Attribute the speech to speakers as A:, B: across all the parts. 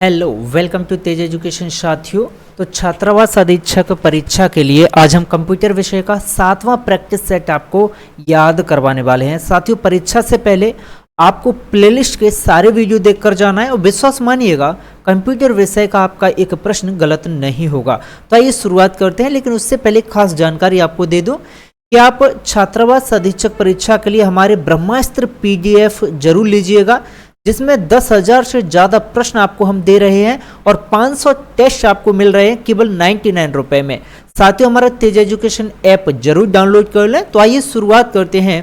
A: Hello welcome to Tej education साथियों। तो छात्रावास अधीक्षक परीक्षा के लिए आज हम कंप्यूटर विषय का 7वां प्रैक्टिस सेट आपको याद करवाने वाले हैं। साथियों, परीक्षा से पहले आपको प्लेलिस्ट के सारे वीडियो देखकर जाना है और विश्वास मानिएगा कंप्यूटर विषय का आपका एक प्रश्न गलत नहीं होगा। तो आइए शुरुआत करते हैं, लेकिन उससे पहले खास जानकारी आपको दे दूं कि आप छात्रावास अधीक्षक परीक्षा के लिए हमारे ब्रह्मास्त्र PDF जरूर लीजिएगा, जिसमें 10,000 से ज़्यादा प्रश्न आपको हम दे रहे हैं और 500 टेस्ट आपको मिल रहे हैं केवल 99 रुपए में। साथियों, हमारा तेज एजुकेशन ऐप जरूर डाउनलोड कर लें। तो आइए शुरुआत करते हैं।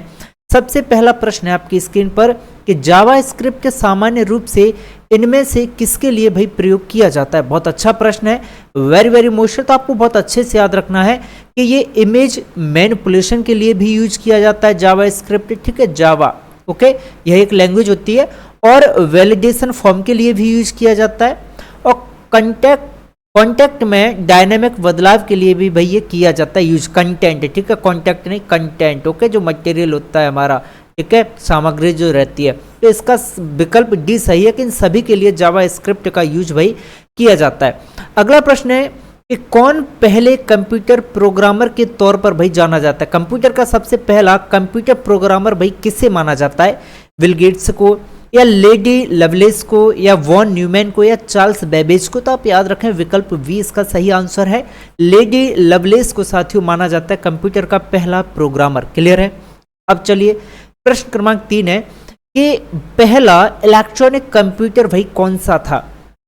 A: सबसे पहला प्रश्न है आपकी स्क्रीन पर कि जावा स्क्रिप्ट सामान्य रूप से इनमें से किसके लिए भाई प्रयोग किया जाता है। बहुत अच्छा प्रश्न है, वेरी वेरी मोस्ट। तो आपको बहुत अच्छे से याद रखना है कि ये इमेज मैनिपुलेशन के लिए भी यूज किया जाता है जावा स्क्रिप्ट। ठीक है, जावा ओके, यह एक लैंग्वेज होती है और वैलिडेशन फॉर्म के लिए भी यूज किया जाता है और कॉन्टेक्ट में डायनेमिक बदलाव के लिए भी भाई ये किया जाता है यूज। कंटेंट, ठीक है, कॉन्टेक्ट नहीं कंटेंट, ओके, जो मटेरियल होता है हमारा, ठीक है, सामग्री जो रहती है। तो इसका विकल्प डी सही है कि इन सभी के लिए जावा स्क्रिप्ट का यूज भाई किया जाता है। अगला प्रश्न है कि कौन पहले कंप्यूटर प्रोग्रामर के तौर पर भाई जाना जाता है। कंप्यूटर का सबसे पहला कंप्यूटर प्रोग्रामर भाई किसे माना जाता है? बिल गेट्स को, या लेडी लवलेस को, या वॉन न्यूमैन को, या चार्ल्स बेबेज को? तो आप याद रखें विकल्प बी इसका सही आंसर है। लेडी लवलेस को साथियों माना जाता है कंप्यूटर का पहला प्रोग्रामर। क्लियर है? अब चलिए प्रश्न क्रमांक 3 है कि पहला इलेक्ट्रॉनिक कंप्यूटर भाई कौन सा था?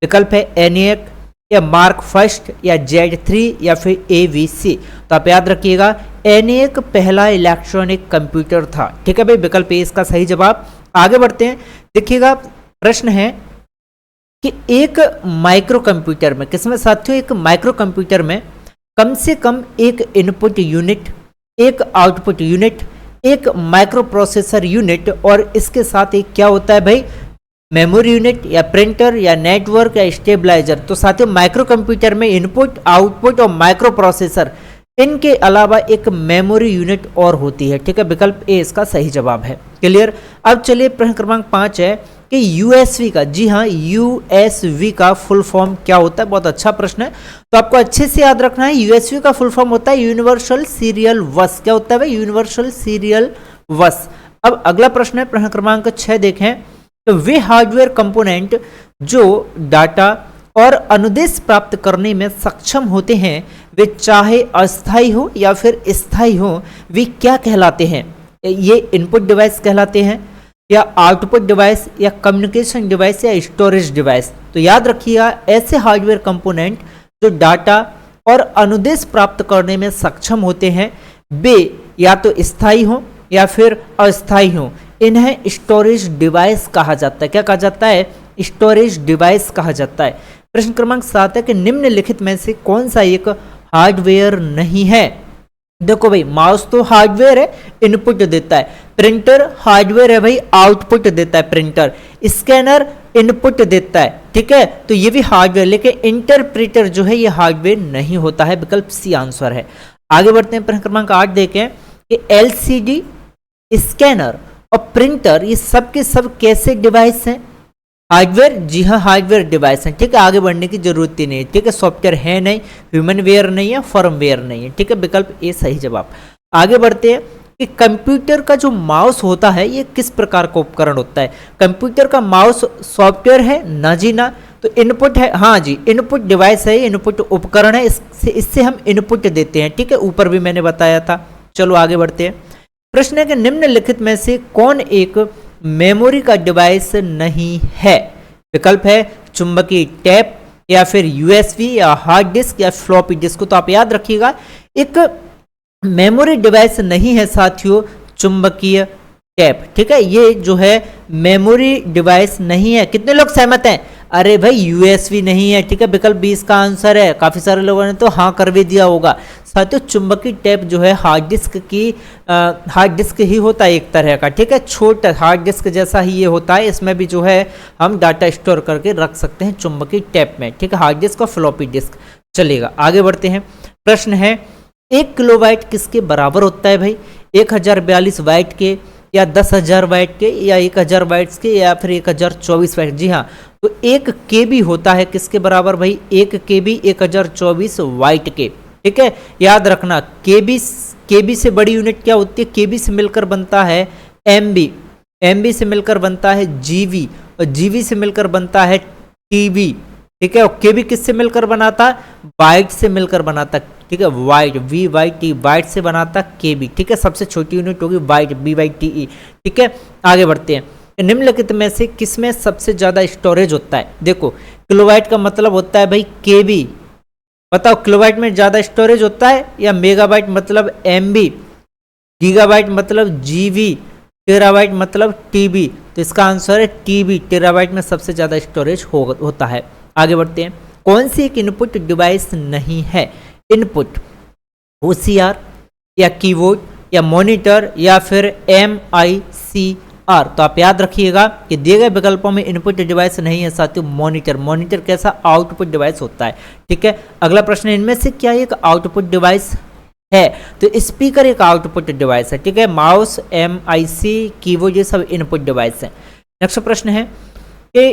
A: विकल्प है ENIAC, या मार्क फर्स्ट, या Z3, या फिर ABC। तो आप याद रखिएगा ENIAC पहला इलेक्ट्रॉनिक कंप्यूटर था। ठीक है भाई, विकल्प ए इसका सही जवाब। आगे बढ़ते हैं। देखिएगा प्रश्न है कि एक माइक्रो कंप्यूटर में, किसमें साथियों? एक माइक्रो कंप्यूटर में कम से कम एक इनपुट यूनिट, एक आउटपुट यूनिट, एक माइक्रो प्रोसेसर यूनिट और इसके साथ एक क्या होता है भाई? मेमोरी यूनिट, या प्रिंटर, या नेटवर्क, या स्टेबलाइजर। तो साथियों माइक्रो कंप्यूटर में इनपुट, आउटपुट और माइक्रो प्रोसेसर, इनके अलावा एक मेमोरी यूनिट और होती है। ठीक है, विकल्प ए इसका सही जवाब है। क्लियर? अब चलिए प्रश्न क्रमांक 5 है कि USB का, जी हाँ, USB का फुल फॉर्म क्या होता है? बहुत अच्छा प्रश्न है, तो आपको अच्छे से याद रखना है। USB का फुल फॉर्म होता है यूनिवर्सल सीरियल बस। क्या होता है भाई? यूनिवर्सल सीरियल बस। अब अगला प्रश्न है प्रश्न क्रमांक 6 देखें। तो वे हार्डवेयर कंपोनेंट जो डाटा और अनुदेश प्राप्त करने में सक्षम होते हैं, वे चाहे अस्थायी हो या फिर स्थायी हो, वे क्या कहलाते हैं? ये इनपुट डिवाइस कहलाते हैं, या आउटपुट डिवाइस, या कम्युनिकेशन डिवाइस, या स्टोरेज डिवाइस? तो याद रखिएगा ऐसे हार्डवेयर कंपोनेंट जो डाटा और अनुदेश प्राप्त करने में सक्षम होते हैं, वे या तो स्थायी हो या फिर अस्थायी हो, इन्हें स्टोरेज डिवाइस कहा जाता है। क्या कहा जाता है? स्टोरेज डिवाइस कहा जाता है। प्रश्न क्रमांक 7 है कि निम्नलिखित में से कौन सा एक हार्डवेयर नहीं है? देखो भाई, माउस तो हार्डवेयर है, इनपुट देता है। प्रिंटर हार्डवेयर है भाई, आउटपुट देता है प्रिंटर। स्कैनर इनपुट देता है, ठीक है, तो ये भी हार्डवेयर। लेकिन इंटरप्रेटर जो है ये हार्डवेयर नहीं होता है। विकल्प सी आंसर है। आगे बढ़ते हैं। प्रश्न क्रमांक 8 देखें कि LCD, स्कैनर और प्रिंटर ये सब के सब कैसे डिवाइस हैं? हार्डवेयर, जी हाँ, हार्डवेयर डिवाइस हैं। ठीक है, आगे बढ़ने की जरूरत ही नहीं। ठीक है, सॉफ्टवेयर है नहीं, ह्यूमन वेयर नहीं है, फर्मवेयर नहीं है। ठीक है, विकल्प ए सही जवाब। आगे बढ़ते हैं कि कंप्यूटर का जो माउस होता है ये किस प्रकार का उपकरण होता है? कंप्यूटर का माउस सॉफ्टवेयर है? ना जी ना। तो इनपुट है? हाँ जी, इनपुट डिवाइस है, इनपुट उपकरण है, इससे हम इनपुट देते हैं। ठीक है, ऊपर भी मैंने बताया था। चलो आगे बढ़ते हैं। प्रश्न है कि निम्नलिखित में से कौन एक मेमोरी का डिवाइस नहीं है? विकल्प है चुंबकीय टैप, या फिर USB, या हार्ड डिस्क, या फ्लॉपी डिस्क। तो आप याद रखिएगा एक मेमोरी डिवाइस नहीं है साथियों चुंबकीय टैप। ठीक है, ये जो है मेमोरी डिवाइस नहीं है। कितने लोग सहमत हैं? अरे भाई USB नहीं है। ठीक है, विकल्प बी इसका आंसर है। काफी सारे लोगों ने तो हाँ कर भी दिया होगा। साथियों चुंबकीय टैप जो है हार्ड डिस्क ही होता है एक तरह का। ठीक है, छोटा हार्ड डिस्क जैसा ही ये होता है। इसमें भी जो है हम डाटा स्टोर करके रख सकते हैं चुंबकीय टैप में। ठीक है, हार्ड डिस्क और फ्लॉपी डिस्क चलेगा। आगे बढ़ते हैं। प्रश्न है 1 किलोबाइट किसके बराबर होता है भाई? 1042 बाइट के, या 10,000 बाइट के, या 1000 बाइट्स के, या फिर 1024 बाइट? जी हाँ, तो 1 KB होता है किसके बराबर भाई, 1 KB 1024 वाइट के, ठीक है। याद रखना KB से बड़ी यूनिट क्या होती है, KB से मिलकर बनता है MB से मिलकर बनता है GB, और GB से मिलकर बनता है TB, ठीक है। और KB किससे मिलकर बनाता है, बाइट से मिलकर बनाता है, ठीक है। वाइट VYT बाइट से बनाता KB, ठीक है। सबसे छोटी यूनिट होगी बाइट BYTE, ठीक है। आगे बढ़ते हैं, निम्नलिखित में से किसमें सबसे ज्यादा स्टोरेज होता है। देखो किलोबाइट का मतलब होता है भाई KB, बताओ किलोबाइट में ज्यादा स्टोरेज होता है या मेगाबाइट मतलब MB, गीगाबाइट मतलब GB, टेराबाइट मतलब TB। तो इसका आंसर है TB, टेराबाइट में सबसे ज्यादा स्टोरेज होता है। आगे बढ़ते हैं, कौन सी एक इनपुट डिवाइस नहीं है, इनपुट OCR या कीबोर्ड या मॉनिटर या फिर MICR। तो आप याद रखिएगा कि दिए गए विकल्पों में इनपुट डिवाइस नहीं है साथियों मॉनिटर। मॉनिटर कैसा आउटपुट डिवाइस होता है, ठीक है। अगला प्रश्न है, इनमें से क्या एक आउटपुट डिवाइस है, तो स्पीकर एक आउटपुट डिवाइस है, ठीक है। माउस MIC कीबोर्ड ये सब इनपुट डिवाइस है। नेक्स्ट प्रश्न है कि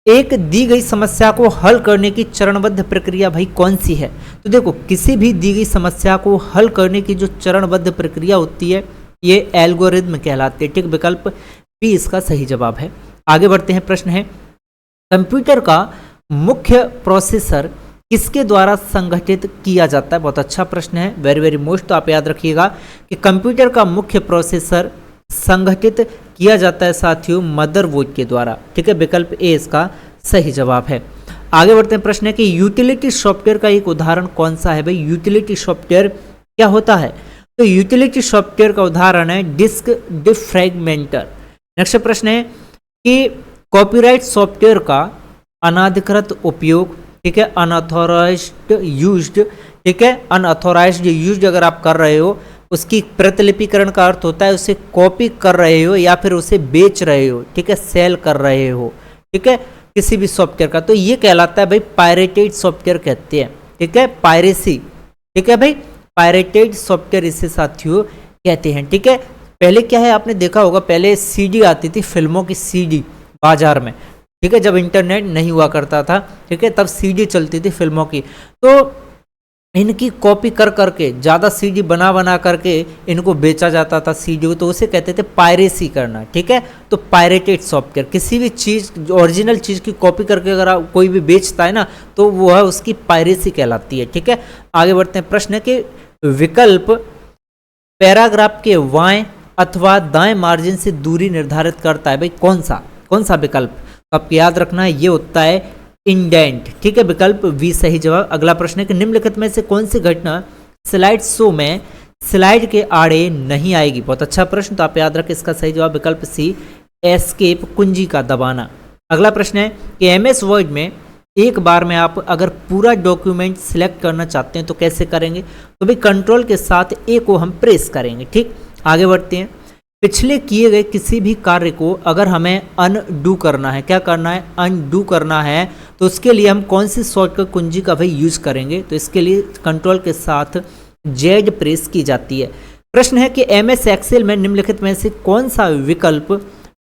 A: एक दी गई समस्या को हल करने की चरणबद्ध प्रक्रिया भाई कौन सी है। तो देखो किसी भी दी गई समस्या को हल करने की जो चरणबद्ध प्रक्रिया होती है ये एल्गोरिथम कहलाती है, ठीक। विकल्प B इसका सही जवाब है। आगे बढ़ते हैं, प्रश्न है कंप्यूटर का मुख्य प्रोसेसर किसके द्वारा संगठित किया जाता है। बहुत अच्छा प्रश्न है, वेरी वेरी मोस्ट। तो आप याद रखिएगा कि कंप्यूटर का मुख्य प्रोसेसर संगठित किया जाता है साथियों मदरबोर्ड के द्वारा, ठीक है। विकल्प A इसका सही जवाब है। आगे बढ़ते हैं, प्रश्न है कि यूटिलिटी सॉफ्टवेयर का एक उदाहरण कौन सा है भाई। यूटिलिटी सॉफ्टवेयर क्या होता है, तो यूटिलिटी सॉफ्टवेयर का उदाहरण है डिस्क डिफ्रैगमेंटर। नेक्स्ट प्रश्न है कि कॉपीराइट सॉफ्टवेयर का अनाधिकृत उपयोग, ठीक है, अनऑथोराइज्ड यूज्ड, ठीक है। अनऑथोराइज्ड यूज्ड अगर आप कर रहे हो उसकी प्रतिलिपिकरण का अर्थ होता है उसे कॉपी कर रहे हो या फिर उसे बेच रहे हो, ठीक है, सेल कर रहे हो, ठीक है, किसी भी सॉफ्टवेयर का। तो ये कहलाता है भाई पायरेटेड सॉफ्टवेयर कहते हैं, ठीक है, पायरेसी, ठीक है भाई, पायरेटेड सॉफ्टवेयर इसे साथियों कहते हैं, ठीक है। पहले क्या है आपने देखा होगा, पहले CD आती थी, फिल्मों की CD बाजार में, ठीक है, जब इंटरनेट नहीं हुआ करता था, ठीक है, तब CD चलती थी फिल्मों की। तो इनकी कॉपी कर करके ज़्यादा CD बना करके इनको बेचा जाता था CD को, तो उसे कहते थे पायरेसी करना, ठीक है। तो पायरेटेड सॉफ्टवेयर किसी भी चीज़ ओरिजिनल चीज़ की कॉपी करके अगर कोई भी बेचता है ना तो वो है उसकी पायरेसी कहलाती है, ठीक है। आगे बढ़ते हैं, प्रश्न है कि विकल्प पैराग्राफ के बाएं अथवा दाएं मार्जिन से दूरी निर्धारित करता है भाई कौन सा विकल्प। तो आपको याद रखना है ये होता है इंडेंट, ठीक है। विकल्प B सही जवाब। अगला प्रश्न है कि निम्नलिखित में से कौन सी घटना स्लाइड शो में स्लाइड के आड़े नहीं आएगी। बहुत अच्छा प्रश्न, तो आप याद रखें इसका सही जवाब विकल्प C एस्केप कुंजी का दबाना। अगला प्रश्न है कि MS वर्ड में एक बार में आप अगर पूरा डॉक्यूमेंट सिलेक्ट करना चाहते हैं तो कैसे करेंगे। तो भाई कंट्रोल के साथ A को हम प्रेस करेंगे, ठीक। आगे बढ़ते हैं, पिछले किए गए किसी भी कार्य को अगर हमें अनडू करना है, क्या करना है, अनडू करना है, तो उसके लिए हम कौन सी शॉर्टकट कुंजी का भाई यूज करेंगे। तो इसके लिए कंट्रोल के साथ Z प्रेस की जाती है। प्रश्न है कि MS एक्सेल में निम्नलिखित में से कौन सा विकल्प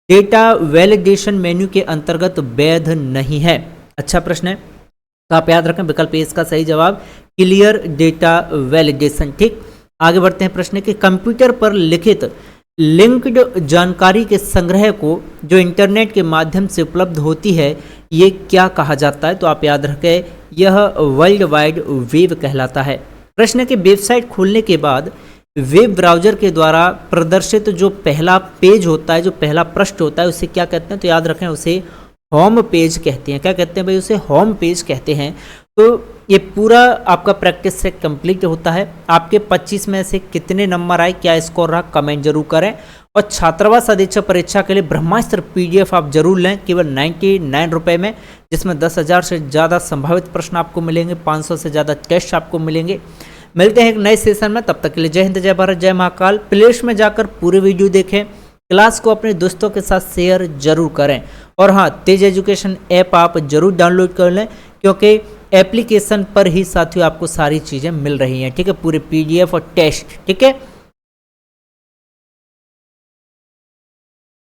A: डेटा वैलिडेशन मेन्यू के अंतर्गत वैध नहीं है। अच्छा प्रश्न है, तो आप याद रखें विकल्प A इसका सही जवाब क्लियर डेटा वैलिडेशन, ठीक। आगे बढ़ते हैं, प्रश्न है कि कंप्यूटर पर लिखित लिंक्ड जानकारी के संग्रह को जो इंटरनेट के माध्यम से उपलब्ध होती है ये क्या कहा जाता है। तो आप याद रखें यह वर्ल्ड वाइड वेब कहलाता है। प्रश्न है कि वेबसाइट खोलने के बाद वेब ब्राउजर के द्वारा प्रदर्शित जो पहला पेज होता है, जो पहला पृष्ठ होता है, उसे क्या कहते हैं। तो याद रखें उसे होम पेज कहते हैं। क्या कहते हैं भाई, उसे होम पेज कहते हैं। तो ये पूरा आपका प्रैक्टिस सेट कंप्लीट होता है। आपके 25 में से कितने नंबर आए, क्या स्कोर रहा, कमेंट जरूर करें। और छात्रावास अधीक्षक परीक्षा के लिए ब्रह्मास्त्र PDF आप जरूर लें केवल 99 रुपये में, जिसमें 10,000 से ज़्यादा संभावित प्रश्न आपको मिलेंगे, 500 से ज़्यादा टेस्ट आपको मिलेंगे। मिलते हैं एक नए सेशन में, तब तक के लिए जय हिंद, जय भारत, जय महाकाल। प्लेलिस्ट में जाकर पूरे वीडियो देखें, क्लास को अपने दोस्तों के साथ शेयर जरूर करें। और हाँ, तेज एजुकेशन ऐप आप जरूर डाउनलोड कर लें, क्योंकि एप्लीकेशन पर ही साथियों आपको सारी चीज़ें मिल रही हैं, ठीक है, पूरे PDF और टेस्ट, ठीक है।